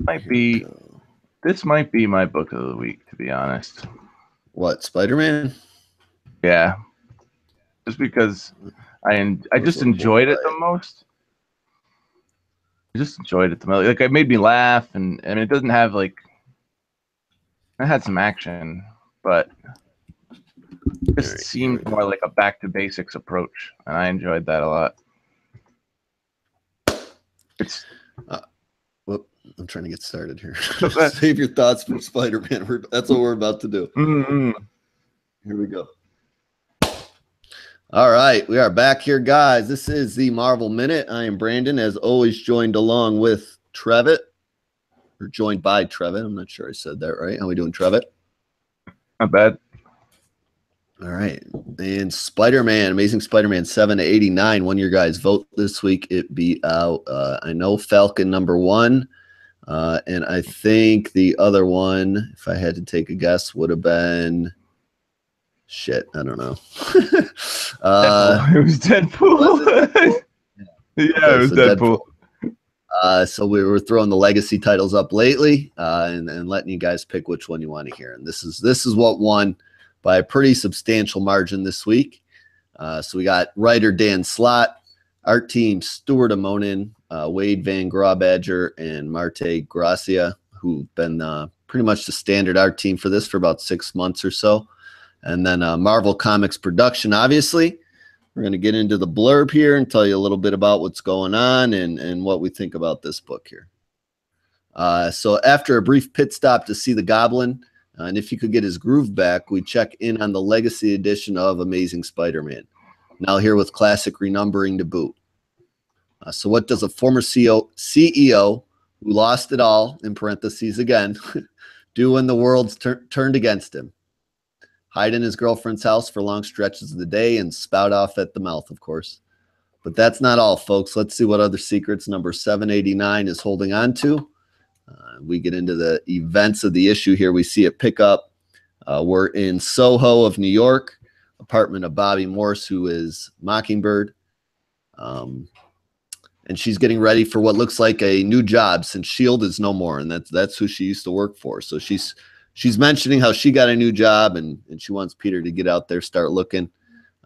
right. This might be my book of the week, to be honest. What, Spider-Man? Yeah. Just because I just enjoyed it the most. I just enjoyed it the most. Like, it made me laugh, and it doesn't have like. It had some action, but it just seemed more like a back to basics approach, and I enjoyed that a lot. It's. I'm trying to get started here. Save your thoughts for Spider-Man. That's what we're about to do. Mm-hmm. Here we go. All right, we are back here, guys. This is the Marvel Minute. I am Brandon, as always, joined along with Trevitt, or joined by Trevitt. I'm not sure I said that right. How we doing, Trevitt? Not bad. All right, and Spider-Man, Amazing Spider-Man 7-89. One of your guys vote this week. It be out. I know Falcon #1. And I think the other one, if I had to take a guess, would have been shit. I don't know. It was Deadpool. Was it Deadpool? Yeah, okay, it was Deadpool. So we were throwing the legacy titles up lately, and letting you guys pick which one you want to hear. And this is what won by a pretty substantial margin this week. So we got writer Dan Slott, art team Stuart Amonin, Wade Van Grawbadger, and Marte Gracia, who've been pretty much the standard art team for this for about 6 months or so. And then Marvel Comics production, obviously. We're going to get into the blurb here and tell you a little bit about what's going on and what we think about this book here. So after a brief pit stop to see the Goblin, and if he could get his groove back, we check in on the legacy edition of Amazing Spider-Man. Now here with classic renumbering to boot. So what does a former CEO who lost it all, in parentheses again, do when the world's turned against him? Hide in his girlfriend's house for long stretches of the day and spout off at the mouth, of course. But that's not all, folks. Let's see what other secrets number 789 is holding on to. We get into the events of the issue here. We see it pick up. We're in Soho of New York, apartment of Bobby Morse, who is Mockingbird. And she's getting ready for what looks like a new job since S.H.I.E.L.D. is no more, and that's who she used to work for. So she's mentioning how she got a new job, and she wants Peter to get out there, start looking,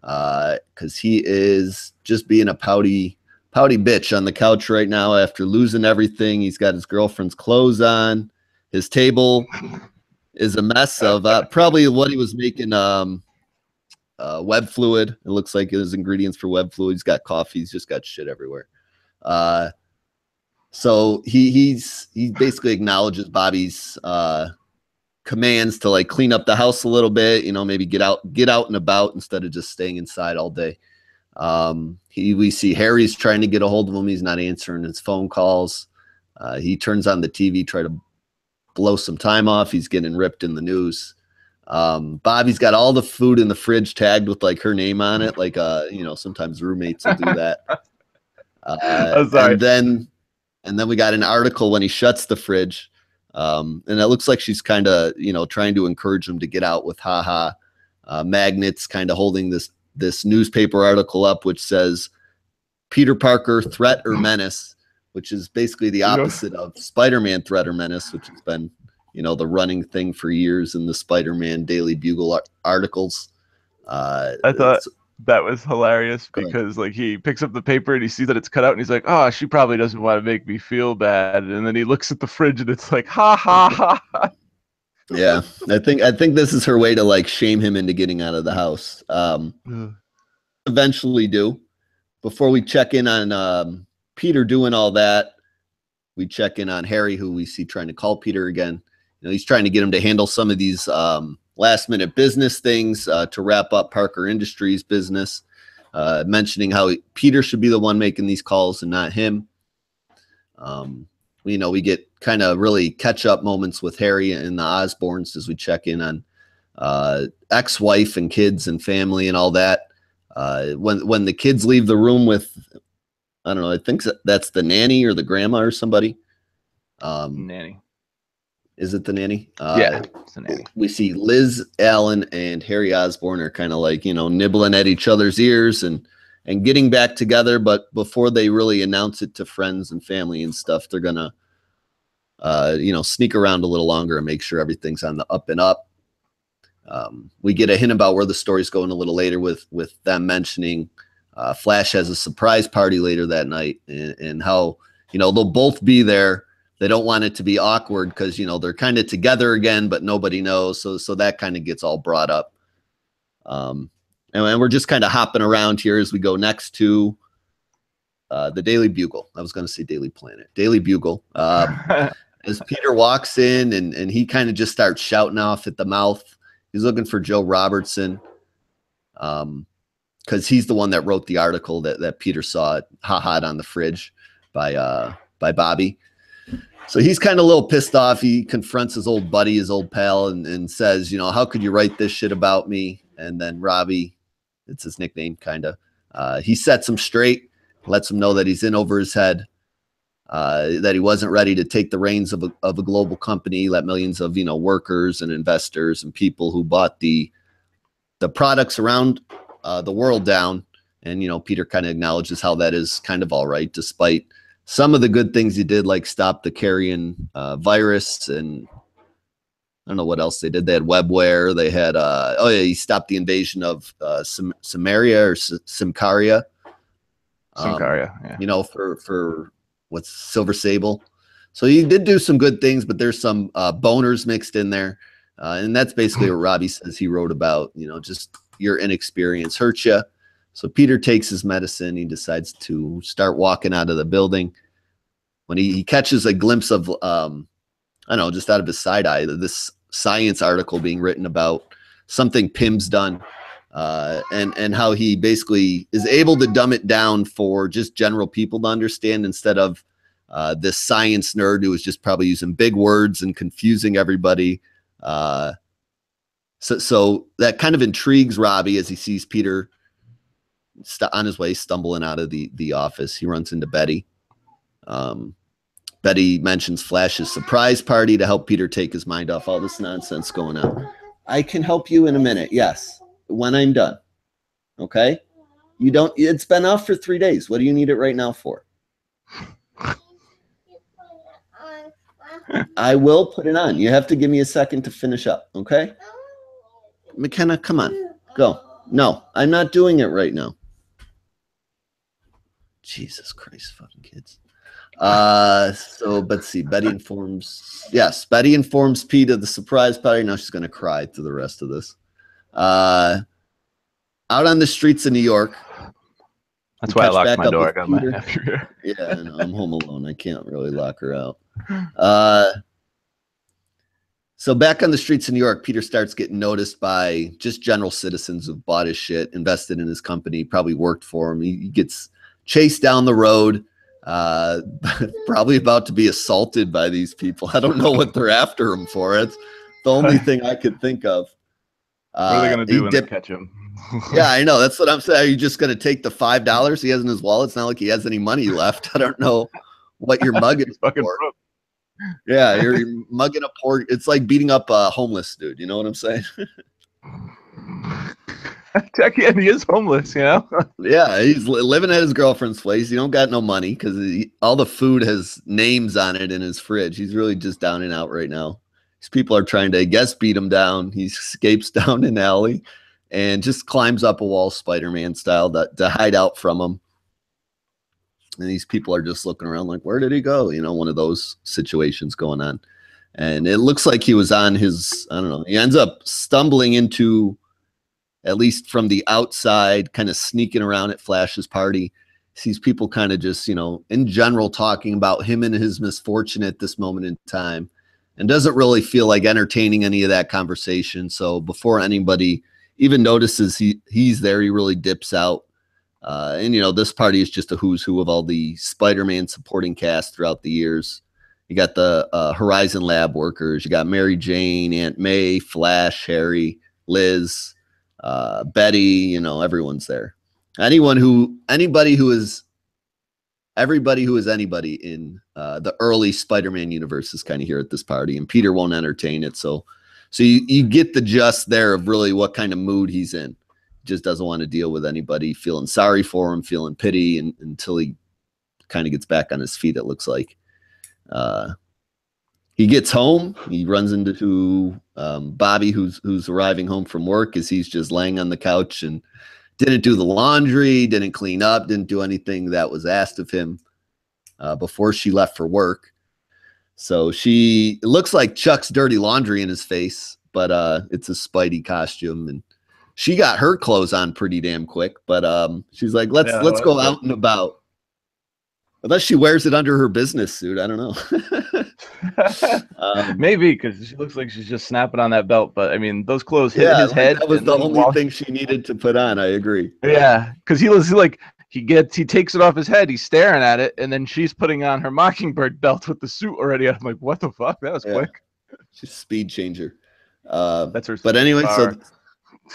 because he is just being a pouty bitch on the couch right now after losing everything. He's got his girlfriend's clothes on. His table is a mess of probably what he was making web fluid. It looks like his ingredients for web fluid. He's got coffee. He's just got shit everywhere. So he basically acknowledges Bobby's commands to like clean up the house a little bit, maybe get out and about instead of just staying inside all day. We see Harry's trying to get a hold of him. He's not answering his phone calls. He turns on the TV, try to blow some time off. He's getting ripped in the news. Bobby's got all the food in the fridge tagged with like her name on it. Like, sometimes roommates will do that. And then we got an article when he shuts the fridge. And it looks like she's kind of, trying to encourage him to get out with magnets, kind of holding this newspaper article up, which says Peter Parker, threat or menace, which is basically the opposite of Spider-Man, threat or menace, which has been, the running thing for years in the Spider-Man Daily Bugle articles. I thought that was hilarious because like he picks up the paper and he sees that it's cut out and he's like, oh, she probably doesn't want to make me feel bad. And then he looks at the fridge and it's like, ha ha ha. Yeah, I think this is her way to like shame him into getting out of the house. Eventually do. Before we check in on Peter doing all that, we check in on Harry, who we see trying to call Peter again. He's trying to get him to handle some of these last minute business things to wrap up Parker Industries business, mentioning how Peter should be the one making these calls and not him. We get kind of really catch up moments with Harry and the Osborns as we check in on ex-wife and kids and family and all that. When the kids leave the room with, I don't know, I think that's the nanny or the grandma or somebody. Nanny. Is it the nanny? Yeah, it's the nanny. We see Liz Allen and Harry Osborn are kind of like, nibbling at each other's ears and getting back together. But before they really announce it to friends and family and stuff, they're going to sneak around a little longer and make sure everything's on the up and up. We get a hint about where the story's going a little later with them mentioning Flash has a surprise party later that night, and how, they'll both be there. They don't want it to be awkward because, they're kind of together again, but nobody knows. So that kind of gets all brought up. And we're just kind of hopping around here as we go next to the Daily Bugle. I was going to say Daily Planet. Daily Bugle. As Peter walks in and he kind of just starts shouting off at the mouth. He's looking for Joe Robertson because he's the one that wrote the article that Peter saw hot on the fridge by Bobby. So he's kind of a little pissed off. He confronts his old buddy, his old pal, and says, how could you write this shit about me? And then Robbie, it's his nickname, kind of, he sets him straight, lets him know that he's in over his head, that he wasn't ready to take the reins of a global company, let millions of, workers and investors and people who bought the products around the world down. And, Peter kind of acknowledges how that is kind of all right, despite some of the good things he did, like stop the carrion virus, and I don't know what else they did. They had webware. They had, he stopped the invasion of Samaria or Simcaria. Simcaria, yeah. For what's Silver Sable. So he did do some good things, but there's some boners mixed in there. And that's basically what Robbie says he wrote about, just your inexperience hurts you. So Peter takes his medicine. He decides to start walking out of the building when he catches a glimpse of, just out of his side eye, this science article being written about something Pim's done, and how he basically is able to dumb it down for just general people to understand instead of this science nerd who was just probably using big words and confusing everybody. So that kind of intrigues Robbie as he sees Peter on his way stumbling out of the office. He runs into Betty. Betty mentions Flash's surprise party to help Peter take his mind off all this nonsense going on. I can help you in a minute. Yes. When I'm done. Okay. It's been off for 3 days. What do you need it right now for? I will put it on. You have to give me a second to finish up. Okay. McKenna, come on, go. No, I'm not doing it right now. Jesus Christ, fucking kids. So let's see. Betty informs Pete of the surprise party. Now she's gonna cry through the rest of this. Out on the streets of New York. That's why I locked my door. I got my nephew here. Yeah, no, I'm home alone. I can't really lock her out. So back on the streets of New York, Peter starts getting noticed by just general citizens who've bought his shit, invested in his company, probably worked for him. He gets chased down the road, probably about to be assaulted by these people. I don't know what they're after him for. It's the only thing I could think of. What are they going to do when they catch him? Yeah, I know. That's what I'm saying. Are you just going to take the $5 he has in his wallet? It's not like he has any money left. I don't know what you're mugging for. Broke. Yeah, you're mugging a poor. It's like beating up a homeless dude. You know what I'm saying? Yeah, he is homeless, Yeah, he's living at his girlfriend's place. He don't got no money because all the food has names on it in his fridge. He's really just down and out right now. These people are trying to, I guess, beat him down. He escapes down an alley and just climbs up a wall, Spider-Man style, to hide out from them. And these people are just looking around like, where did he go? One of those situations going on. And it looks like he was on his, I don't know, he ends up stumbling into, at least from the outside, kind of sneaking around at Flash's party. Sees people kind of just, in general talking about him and his misfortune at this moment in time, and doesn't really feel like entertaining any of that conversation. So before anybody even notices he's there, he really dips out. And this party is just a who's who of all the Spider-Man supporting cast throughout the years. You got the Horizon Lab workers. You got Mary Jane, Aunt May, Flash, Harry, Liz, Betty. Everyone's there. Everybody who is anybody in the early Spider-Man universe is kind of here at this party, and Peter won't entertain it. So you get the gist there of really what kind of mood he's in. Just doesn't want to deal with anybody feeling sorry for him, feeling pity, until he kind of gets back on his feet, it looks like. He gets home. He runs into Bobby, who's arriving home from work, as he's just laying on the couch and didn't do the laundry, didn't clean up, didn't do anything that was asked of him before she left for work. So it looks like Chuck's dirty laundry in his face, but it's a Spidey costume, and she got her clothes on pretty damn quick. But she's like, let's go out and about. Unless she wears it under her business suit, I don't know. Maybe, because she looks like she's just snapping on that belt. But I mean, those clothes hit his head. That was the only thing she needed to put on. I agree. Yeah, because he was like, he takes it off his head. He's staring at it, and then she's putting on her Mockingbird belt with the suit already. I'm like, what the fuck? That was quick. She's a speed changer. That's her. But anyway, so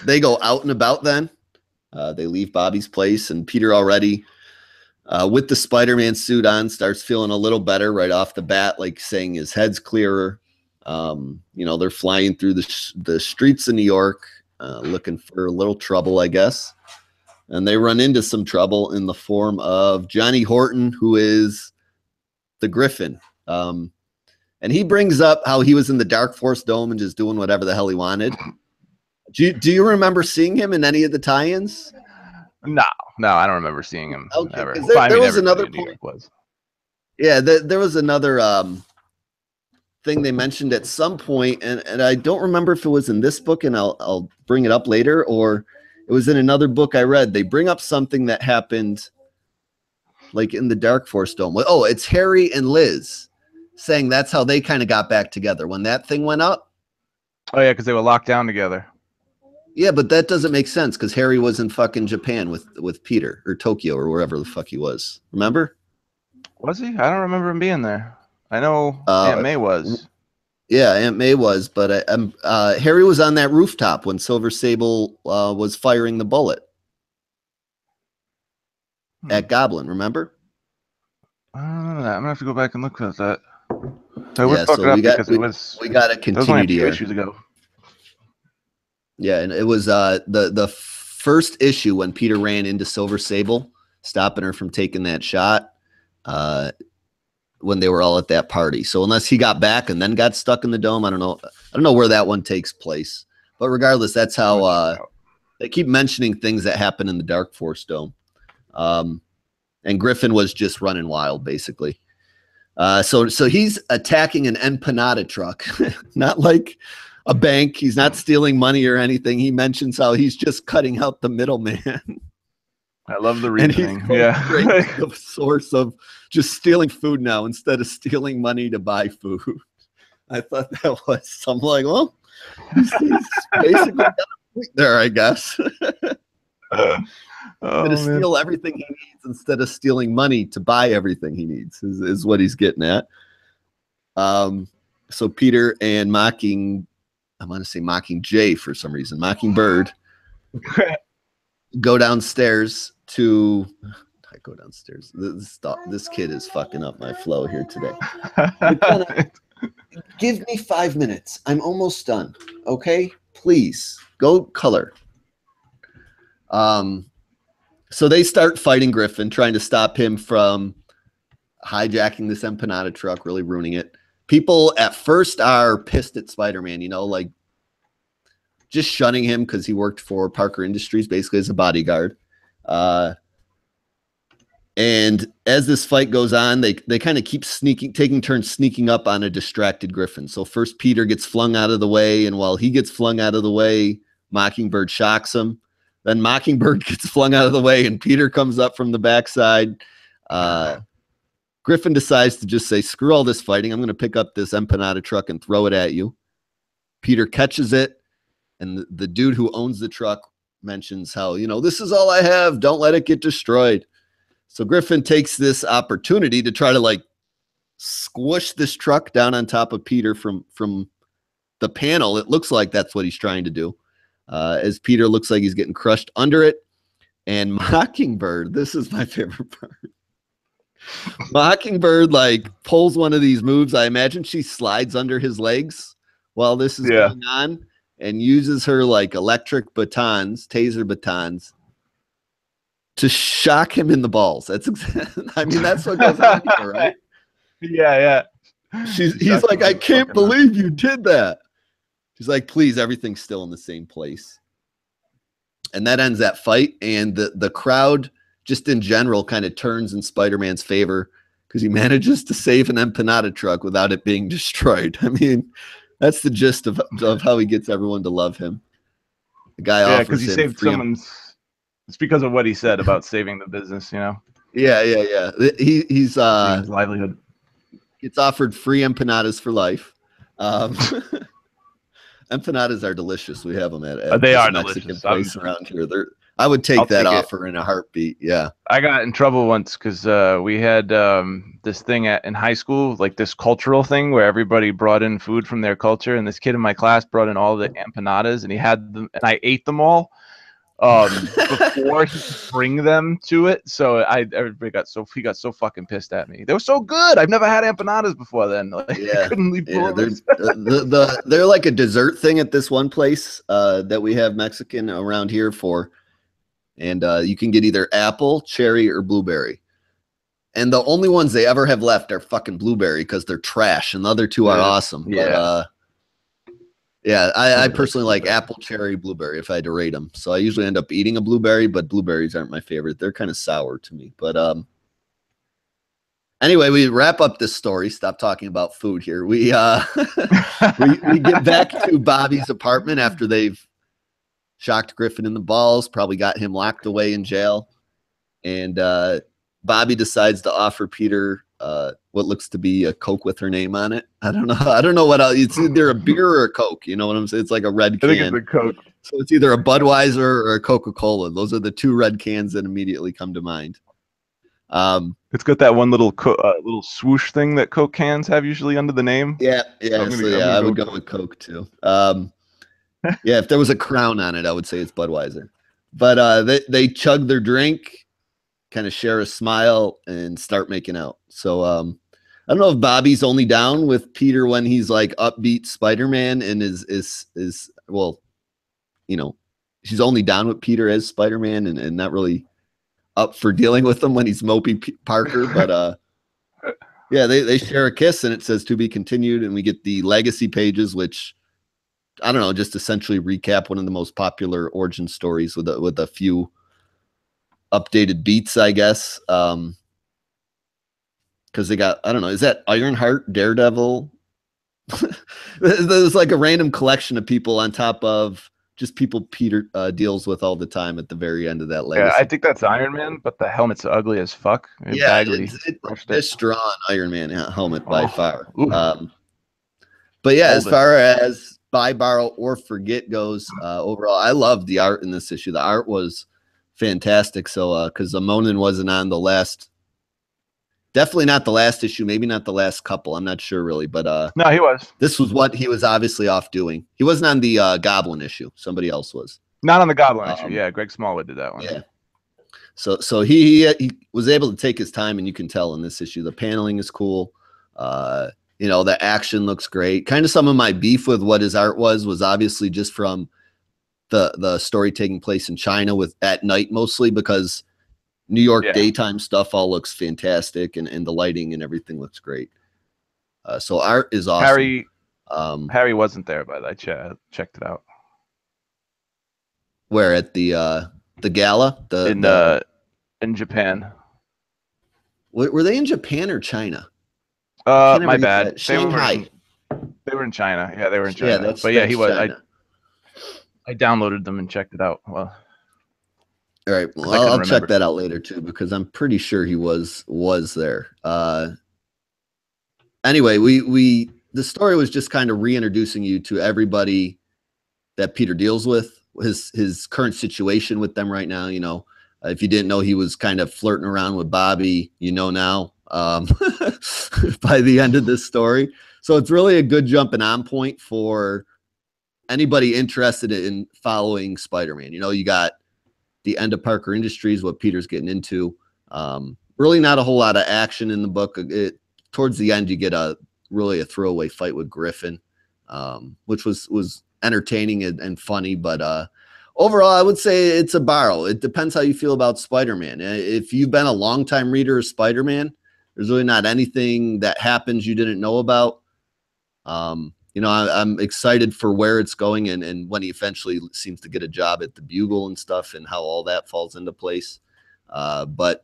they go out and about. Then they leave Bobby's place, and Peter already, with the Spider-Man suit on, starts feeling a little better right off the bat, like saying his head's clearer. They're flying through the streets of New York, looking for a little trouble, I guess. And they run into some trouble in the form of Johnny Horton, who is the Griffin. And he brings up how he was in the Dark Force Dome and just doing whatever the hell he wanted. Do you remember seeing him in any of the tie-ins? No, I don't remember seeing him. Okay, ever. There was another point. Yeah, there was another thing they mentioned at some point, and I don't remember if it was in this book, and I'll bring it up later, or it was in another book I read. They bring up something that happened like in the Dark Force Dome. Oh, it's Harry and Liz saying that's how they kind of got back together when that thing went up. Oh, yeah, because they were locked down together. Yeah, but that doesn't make sense because Harry was in fucking Japan with Peter, or Tokyo, or wherever the fuck he was. Remember? Was he? I don't remember him being there. I know Aunt May was. Yeah, Aunt May was, but Harry was on that rooftop when Silver Sable was firing the bullet at Goblin. Remember? I don't remember that. I'm gonna have to go back and look at that. So we got a continuity here. Issues ago. Yeah, and it was the first issue when Peter ran into Silver Sable, stopping her from taking that shot. When they were all at that party. So unless he got back and then got stuck in the dome, I don't know where that one takes place. But regardless, that's how they keep mentioning things that happen in the Dark Force Dome. And Griffin was just running wild, basically. So he's attacking an empanada truck, not like a bank. He's not stealing money or anything. He mentions how he's just cutting out the middleman. I love the reasoning. Yeah. The source of just stealing food now instead of stealing money to buy food. I thought that was something like, well, he's basically got a point there, I guess. To steal everything he needs instead of stealing money to buy everything he needs is what he's getting at. So Peter and I want to say Mockingjay for some reason, Mockingbird, go downstairs to. I go downstairs. This kid is fucking up my flow here today. Give me 5 minutes. I'm almost done. Okay, please go color. So they start fighting Griffin, trying to stop him from hijacking this empanada truck, really ruining it. People at first are pissed at Spider-Man, like just shunning him because he worked for Parker Industries, basically as a bodyguard. And as this fight goes on, they kind of keep taking turns sneaking up on a distracted Griffin. So first Peter gets flung out of the way, and while he gets flung out of the way, Mockingbird shocks him. Then Mockingbird gets flung out of the way, and Peter comes up from the backside. Griffin decides to just say, screw all this fighting. I'm going to pick up this empanada truck and throw it at you. Peter catches it, and the dude who owns the truck mentions how, this is all I have. Don't let it get destroyed. So Griffin takes this opportunity to try to squish this truck down on top of Peter from the panel. It looks like that's what he's trying to do. As Peter looks like he's getting crushed under it. And Mockingbird, this is my favorite part. Mockingbird pulls one of these moves. I imagine she slides under his legs while this is going on and uses her electric batons, taser batons, to shock him in the balls. That's what goes on here, right? Yeah. He's like, I can't believe you did that. She's like, please, everything's still in the same place. And that ends that fight. And the crowd, just in general, kind of turns in Spider-Man's favor because he manages to save an empanada truck without it being destroyed. I mean, that's the gist of how he gets everyone to love him. The guy offers because he saved someone's. It's because of what he said about saving the business, you know. Yeah. He's his livelihood. Gets offered free empanadas for life. Empanadas are delicious. We have them at they are Mexican delicious. place around here. I would take that offer in a heartbeat. Yeah. I got in trouble once because we had this thing in high school, like this cultural thing where everybody brought in food from their culture, and this kid in my class brought in all the empanadas, and he had them, and I ate them all before he could bring them to it. So everybody got so fucking pissed at me. They were so good. I've never had empanadas before then. Like, I couldn't leave. Yeah, they're like a dessert thing at this one place that we have Mexican around here for. And you can get either apple, cherry, or blueberry. And the only ones they ever have left are fucking blueberry because they're trash, and the other two are awesome. Yeah. But I personally like apple, cherry, blueberry if I had to rate them. So I usually end up eating a blueberry, but blueberries aren't my favorite. They're kind of sour to me. But anyway, we wrap up this story. Stop talking about food here. We we get back to Bobby's apartment after they've shocked Griffin in the balls, probably got him locked away in jail. And Bobby decides to offer Peter what looks to be a Coke with her name on it. I don't know what else. It's either a beer or a Coke. You know what I'm saying? It's like a red can. I think it's a Coke. So it's either a Budweiser or a Coca-Cola. Those are the two red cans that immediately come to mind. It's got that one little little swoosh thing that Coke cans have usually under the name. Yeah. I would go with Coke too. Yeah, if there was a crown on it, I would say it's Budweiser. But they chug their drink, kind of share a smile, and start making out. So I don't know if Bobby's only down with Peter when he's like upbeat Spider-Man and is well, you know, she's only down with Peter as Spider-Man and not really up for dealing with him when he's mopey Parker. But yeah, they share a kiss and it says to be continued, and we get the legacy pages, which I don't know, just essentially recap one of the most popular origin stories with a few updated beats, I guess. Because they got, I don't know, is that Ironheart, Daredevil? There's like a random collection of people on top of just people Peter deals with all the time at the very end of that legacy. Yeah, I think that's Iron Man, but the helmet's ugly as fuck. Yeah, it's drawn Iron Man helmet by far. But yeah, as far as buy, borrow, or forget goes, overall, I love the art in this issue. The art was fantastic. So, because Monin wasn't on the last, definitely not the last issue, maybe not the last couple. I'm not sure really, but no, he was. This was what he was obviously off doing. He wasn't on the Goblin issue. Somebody else was. Not on the Goblin issue. Yeah, Greg Smallwood did that one. Yeah. So he was able to take his time, and you can tell in this issue the paneling is cool. You know, the action looks great. Kind of some of my beef with what his art was obviously just from the story taking place in China at night mostly, because New York daytime stuff all looks fantastic, and the lighting and everything looks great. So art is awesome. Harry wasn't there, but I checked it out. Where at the gala? In Japan. Were they in Japan or China? My bad. Shanghai. They were in China. Yeah, they were in China. Yeah, he was. I downloaded them and checked it out. Well, all right. Well, I'll check that out later too, because I'm pretty sure he was there. Anyway, the story was just kind of reintroducing you to everybody that Peter deals with, his current situation with them right now. You know, if you didn't know, he was kind of flirting around with Bobby, you know now, by the end of this story. So it's really a good jumping on point for anybody interested in following Spider-Man. You know, you got the end of Parker Industries, what Peter's getting into. Really not a whole lot of action in the book. Towards the end, you get a throwaway fight with Griffin, which was entertaining and funny. But overall, I would say it's a borrow. It depends how you feel about Spider-Man. If you've been a longtime reader of Spider-Man, there's really not anything that happens you didn't know about. You know, I'm excited for where it's going and when he eventually seems to get a job at the Bugle and stuff and how all that falls into place. But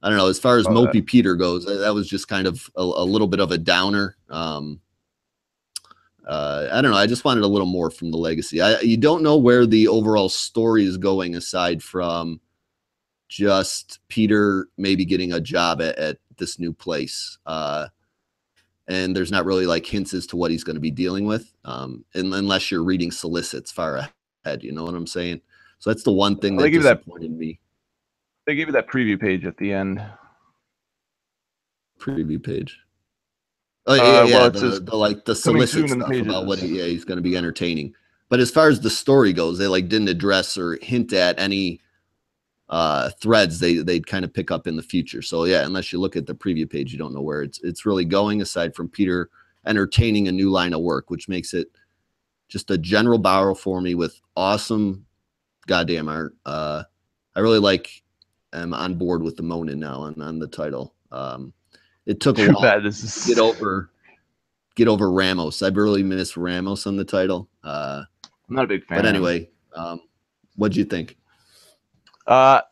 I don't know, as far as Mopey Peter goes, that was just kind of a little bit of a downer. I don't know. I just wanted a little more from the legacy. You don't know where the overall story is going aside from just Peter maybe getting a job at this new place. And there's not really like hints as to what he's going to be dealing with, unless you're reading solicits far ahead. You know what I'm saying? So that's the one thing that disappointed me. They gave you that preview page at the end. Preview page. Oh yeah, well, the solicit stuff about what he's going to be entertaining. But as far as the story goes, they like didn't address or hint at any threads they'd kind of pick up in the future. So yeah, unless you look at the preview page, you don't know where it's really going aside from Peter entertaining a new line of work, which makes it just a general borrow for me with awesome goddamn art. I really am on board with the Monin now on the title. It took a while to get over Ramos. I really miss Ramos on the title. I'm not a big fan. But anyway, what'd you think? I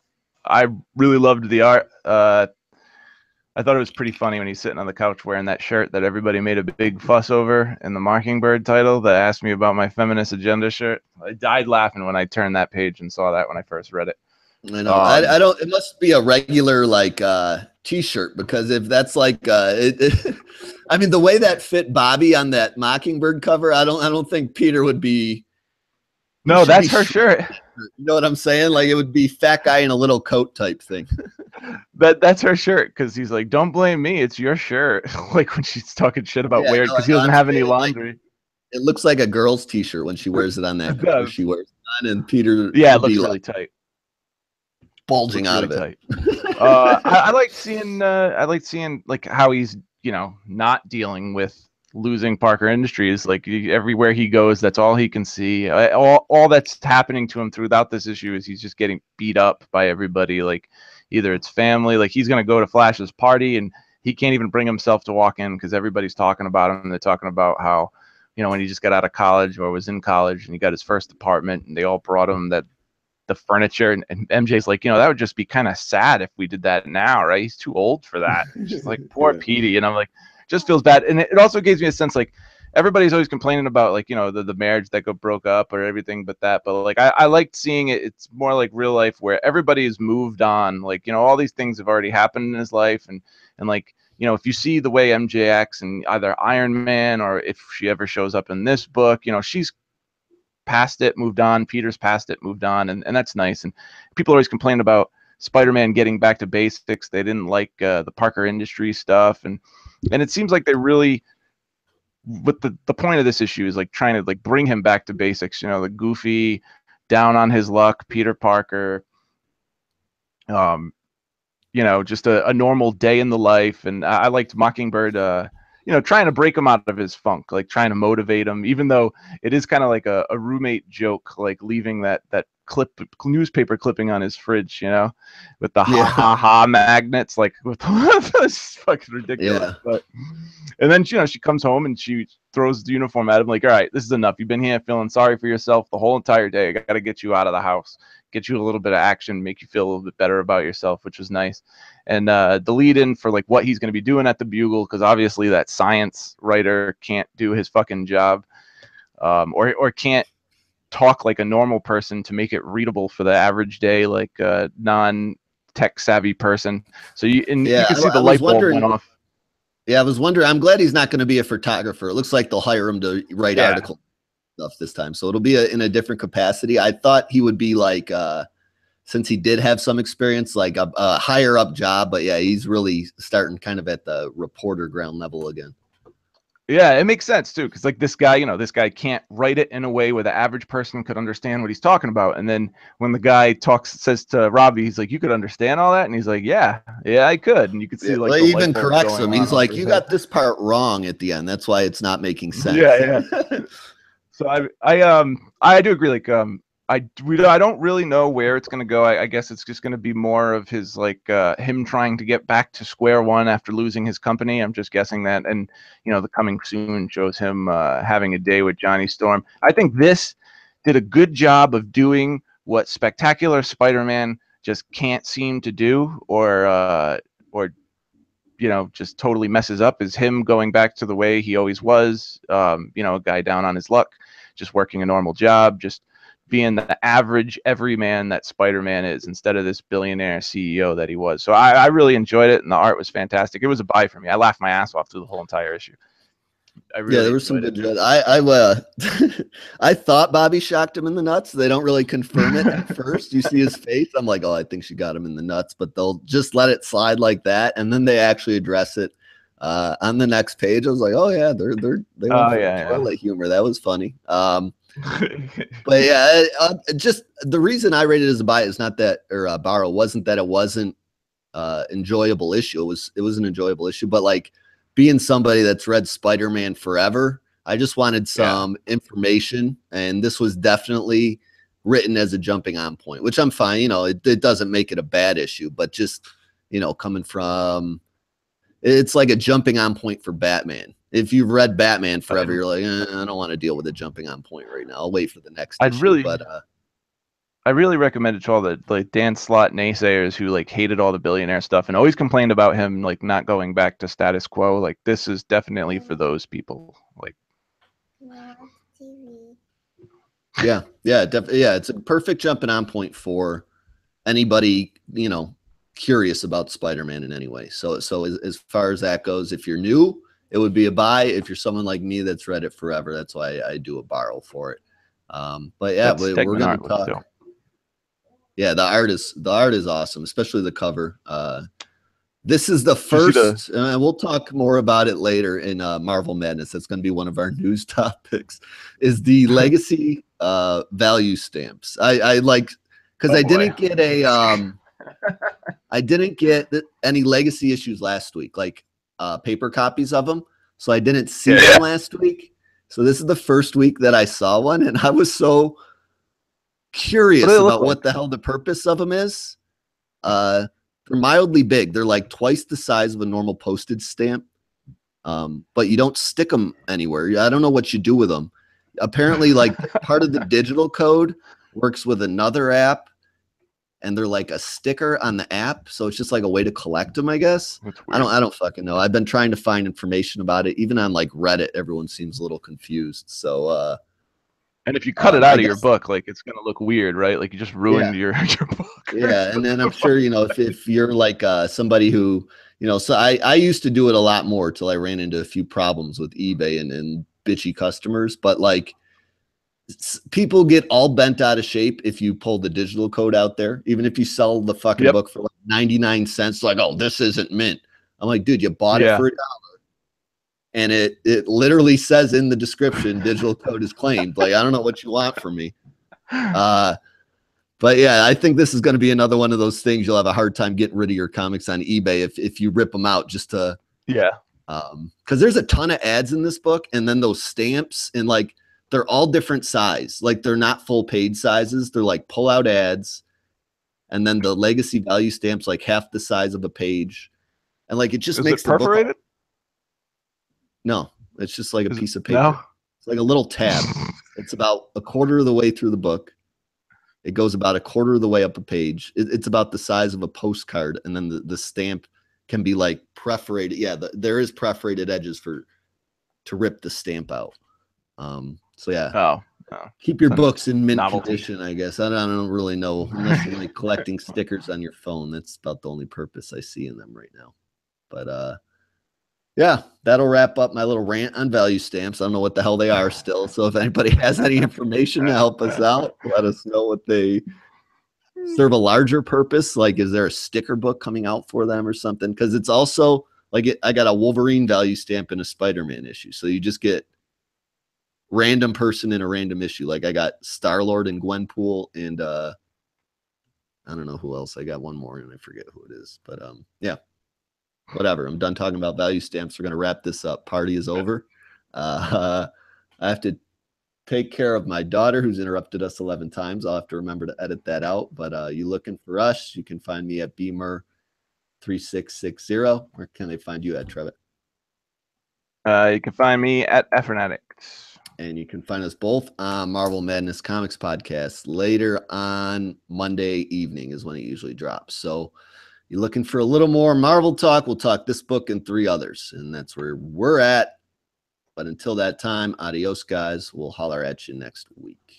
really loved the art. I thought it was pretty funny when he's sitting on the couch wearing that shirt that everybody made a big fuss over in the Mockingbird title that asked me about my feminist agenda shirt. I died laughing when I turned that page and saw that when I first read it. I know. I don't. It must be a regular T-shirt, because if that's I mean, the way that fit Bobby on that Mockingbird cover, I don't think Peter would be. No, that's her shirt. You know what I'm saying? Like, it would be fat guy in a little coat type thing. That's her shirt, because he's like, don't blame me, it's your shirt. Like when she's talking shit about weird, because he doesn't have any laundry. It looks like a girl's T-shirt when she wears it on that cover. She wears it on, and Peter. Yeah, it looks really tight. Bulging out of it. I like seeing like how he's, you know, not dealing with losing Parker Industries. Like everywhere he goes, that's all he can see. All that's happening to him throughout this issue is he's just getting beat up by everybody. Like either it's family, like he's gonna go to Flash's party and he can't even bring himself to walk in because everybody's talking about him. They're talking about how, you know, when he just got out of college or was in college and he got his first apartment and they all brought him the furniture, and MJ's like, you know, that would just be kind of sad if we did that now, right? He's too old for that. She's like, poor Petey. And I'm like, just feels bad. And it also gives me a sense, like, everybody's always complaining about, like, you know, the marriage that broke up or everything but that. But like, I liked seeing it. It's more like real life where everybody has moved on. Like, you know, all these things have already happened in his life. And like, you know, if you see the way MJ acts in either Iron Man or if she ever shows up in this book, you know, she's past it, moved on. Peter's past it, moved on, and that's nice. And people always complain about Spider-Man getting back to basics. They didn't like the Parker Industries stuff, and it seems like they really, what the point of this issue is like trying to like bring him back to basics. You know, the goofy, down on his luck Peter Parker. You know, just a normal day in the life. And I liked Mockingbird. You know, trying to break him out of his funk, like trying to motivate him, even though it is kind of like a roommate joke, like leaving that newspaper clipping on his fridge, you know, with the ha magnets, like with it's fucking ridiculous. Yeah. But and then, you know, she comes home and she throws the uniform at him, like, all right, this is enough. You've been here feeling sorry for yourself the whole entire day. I got to get you out of the house, get you a little bit of action, make you feel a little bit better about yourself, which was nice. And the lead in for like what he's going to be doing at the Bugle, because obviously that science writer can't do his fucking job, or can't talk like a normal person to make it readable for the average day, like a non-tech savvy person. So you can see the light bulb went off. Yeah, I was wondering. I'm glad he's not going to be a photographer. It looks like they'll hire him to write articles stuff this time, so it'll be in a different capacity. I thought he would be like, since he did have some experience, like a higher up job, but yeah, he's really starting kind of at the reporter ground level again. Yeah, it makes sense too, because like this guy, you know, this guy can't write it in a way where the average person could understand what he's talking about. And then when the guy says to Robbie, he's like, "You could understand all that," and he's like, "Yeah, I could." And you could see like he even corrects him. He's like, "You got this part wrong at the end. That's why it's not making sense." Yeah. So I do agree. Like I don't really know where it's going to go. I guess it's just going to be more of his like him trying to get back to square one after losing his company. I'm just guessing that, and the coming soon shows him having a day with Johnny Storm. I think this did a good job of doing what Spectacular Spider-Man just can't seem to do, or just totally messes up, is him going back to the way he always was. A guy down on his luck, just working a normal job, just being the average everyman that Spider-Man is, instead of this billionaire CEO that he was. So I really enjoyed it, and the art was fantastic. It was a buy for me. I laughed my ass off through the whole entire issue. Yeah, there was some good. I thought Bobby shocked him in the nuts. They don't really confirm it at first. You see his face. I'm like, oh, I think she got him in the nuts, but they'll just let it slide like that, and then they actually address it on the next page. I was like, oh yeah, they went for toilet humor. That was funny. But yeah, just the reason I rated it as a buy is not that, or a borrow, wasn't that it wasn't enjoyable issue. It was an enjoyable issue, but like, being somebody that's read Spider-Man forever, I just wanted some information, and this was definitely written as a jumping on point, which I'm fine. It doesn't make it a bad issue, but just, coming from, it's like a jumping on point for Batman. If you've read Batman forever, you're like, I don't want to deal with a jumping on point right now. I'll wait for the next issue. I really recommend it to all the like Dan Slott naysayers who like hated all the billionaire stuff and always complained about him like not going back to status quo. Like, this is definitely for those people. Like, yeah, it's a perfect jumping on point for anybody curious about Spider-Man in any way. So as far as that goes, if you're new, it would be a buy. If you're someone like me that's read it forever, that's why I do a borrow for it. But yeah, we're going to talk. Yeah, the art is awesome, especially the cover. This is the first, and we'll talk more about it later in Marvel Madness. That's going to be one of our news topics, is the legacy value stamps. I like, because I didn't get I didn't get any legacy issues last week, like paper copies of them. So I didn't see them last week. So this is the first week that I saw one, and I was so curious about what the hell the purpose of them is. They're mildly big. They're like twice the size of a normal postage stamp, but you don't stick them anywhere. I don't know what you do with them. Apparently, like, part of the digital code works with another app, and they're like a sticker on the app, so it's just like a way to collect them, I guess. I don't fucking know. I've been trying to find information about it. Even on like Reddit, everyone seems a little confused. So and if you cut it out of your book, like, it's gonna look weird, right? Like, you just ruined your book. Yeah, and then I'm sure if you're like somebody who so I used to do it a lot more till I ran into a few problems with eBay and bitchy customers. But like, people get all bent out of shape if you pull the digital code out there, even if you sell the fucking book for like 99 cents. Like, oh, this isn't mint. I'm like, dude, you bought it for $1. And it literally says in the description, digital code is claimed. Like, I don't know what you want from me. But yeah, I think this is going to be another one of those things you'll have a hard time getting rid of your comics on eBay if you rip them out just to because there's a ton of ads in this book, and then those stamps, and like, they're all different size. Like, they're not full page sizes. They're like pull out ads, and then the legacy value stamps like half the size of a page, and like, it just makes it perforated. No, it's just like a piece of paper. No? It's like a little tab. It's about a quarter of the way through the book. It goes about a quarter of the way up a page. It's about the size of a postcard, and then the stamp can be like perforated. Yeah, there is perforated edges to rip the stamp out. So yeah. Keep your books in mint condition, I guess. I don't really know, unless you're like collecting stickers on your phone. That's about the only purpose I see in them right now. But yeah, that'll wrap up my little rant on value stamps. I don't know what the hell they are still. So if anybody has any information to help us out, let us know what they serve a larger purpose. Like, is there a sticker book coming out for them or something? Because it's also like, I got a Wolverine value stamp in a Spider-Man issue. So you just get random person in a random issue. Like, I got Star-Lord and Gwenpool, and I don't know who else. I got one more, and I forget who it is. But yeah. Whatever. I'm done talking about value stamps. We're going to wrap this up. Party is over. I have to take care of my daughter who's interrupted us 11 times. I'll have to remember to edit that out. But you looking for us, you can find me at Beamer3660. Where can they find you at, Trevitt? You can find me at Efernatics. And you can find us both on Marvel Madness Comics Podcast later on Monday evening is when it usually drops. So you're looking for a little more Marvel talk, we'll talk this book and 3 others. And that's where we're at. But until that time, adios, guys. We'll holler at you next week.